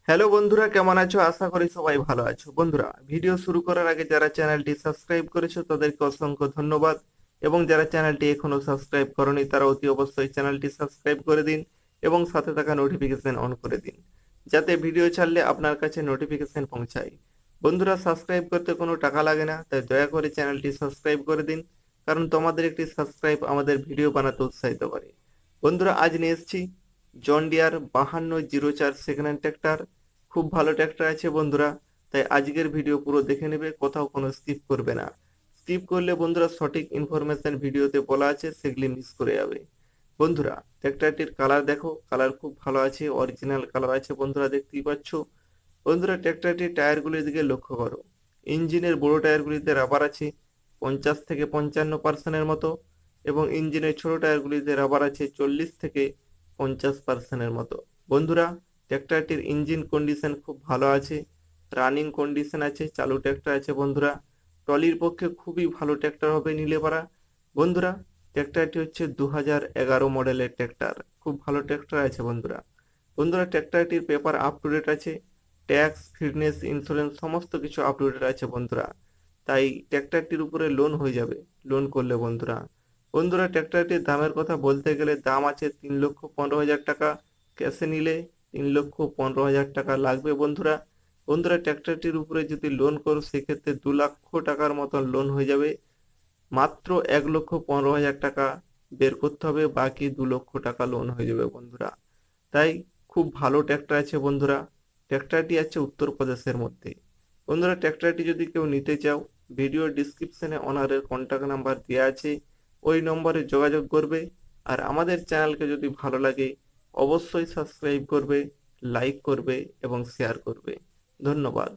Hello বন্ধুরা, কেমন আছো? আশা করি সবাই ভালো আছো। বন্ধুরা, ভিডিও শুরু করার আগে যারা চ্যানেলটি সাবস্ক্রাইব করেছো তাদেরকে অসংখ্য ধন্যবাদ, এবং যারা চ্যানেলটি এখনো সাবস্ক্রাইব করনি তারা অতি অবশ্যই চ্যানেলটি সাবস্ক্রাইব করে দিন এবং সাথে থাকা নোটিফিকেশন অন করে দিন, যাতে ভিডিও ছাড়লে আপনার কাছে নোটিফিকেশন পৌঁছায়। বন্ধুরা, সাবস্ক্রাইব করতে কোনো টাকা লাগে না, তাই দয়া করে চ্যানেলটি সাবস্ক্রাইব করে দিন, কারণ তোমাদের একটি সাবস্ক্রাইব আমাদের ভিডিও বানাতে উৎসাহিত করে। বন্ধুরা, আজ নিয়ে এসেছি John Deere 5204 second hand tractor. খুব ভালো ট্র্যাক্টর আছে বন্ধুরা, তাই আজকের ভিডিও পুরো দেখে নেবে, কোথাও কোনো স্কিপ করবে না। স্কিপ করলে বন্ধুরা সঠিক ইনফরমেশন ভিডিওতে বলা আছে সেগুলি মিস করে যাবে। বন্ধুরা, ট্র্যাক্টরটির কালার দেখো, কালার খুব ভালো আছে, অরিজিনাল কালার আছে বন্ধুরা, দেখতেই পাচ্ছ। বন্ধুরা, ট্র্যাক্টরটির টায়ারগুলির দিকে লক্ষ্য করো। ইঞ্জিনের বড় টায়ারগুলিতে রাবার আছে 50 থেকে 55% মতো, এবং ইঞ্জিনের ছোট টায়ারগুলিতে রাবার আছে 40 থেকে 50% মতো। বন্ধুরা, ট্র্যাক্টরটির ইঞ্জিন কন্ডিশন খুব ভালো আছে, রানিং কন্ডিশন আছে, চালু ট্র্যাক্টর আছে বন্ধুরা। ট্রলির পক্ষে খুবই ভালো ট্র্যাক্টর হবে নিলে পারা। বন্ধুরা, ট্র্যাক্টরটি হচ্ছে 2011 মডেলের ট্র্যাক্টর, খুব ভালো ট্র্যাক্টর আছে বন্ধুরা। বন্ধুরা, ট্র্যাক্টরটির পেপার আপ টু ডেট আছে, ট্যাক্স, ফিটনেস, ইন্স্যুরেন্স সমস্ত কিছু আপ টু ডেট আছে বন্ধুরা। তাই ট্র্যাক্টরটির উপরে লোন হয়ে যাবে লোন করলে বন্ধুরা। বন্ধুরা, ট্র্যাক্টরটির দামের কথা বলতে গেলে দাম আছে 3,15,000 টাকা, ক্যাশে নিলে 3,15,000 টাকা লাগবে বন্ধুরা। বন্ধুরা, ট্র্যাক্টরটির উপরে যদি লোন করো সেক্ষেত্রে 2 লক্ষ টাকার মতন লোন হয়ে যাবে। মাত্র 1,15,000 টাকা বের করতে হবে, বাকি 2 লক্ষ টাকা লোন হয়ে যাবে বন্ধুরা। তাই খুব ভালো ট্র্যাক্টর আছে বন্ধুরা। ট্র্যাক্টরটি আছে উত্তরপ্রদেশের মধ্যে। বন্ধুরা, ট্র্যাক্টরটি যদি কেউ নিতে চাও, ভিডিও ডিসক্রিপশনে ওনারের কন্ট্যাক্ট নাম্বার দেওয়া আছে, ওই নম্বরে যোগাযোগ করবে। আর আমাদের চ্যানেলকে যদি ভালো লাগে অবশ্যই সাবস্ক্রাইব করবে, লাইক করবে এবং শেয়ার করবে। ধন্যবাদ।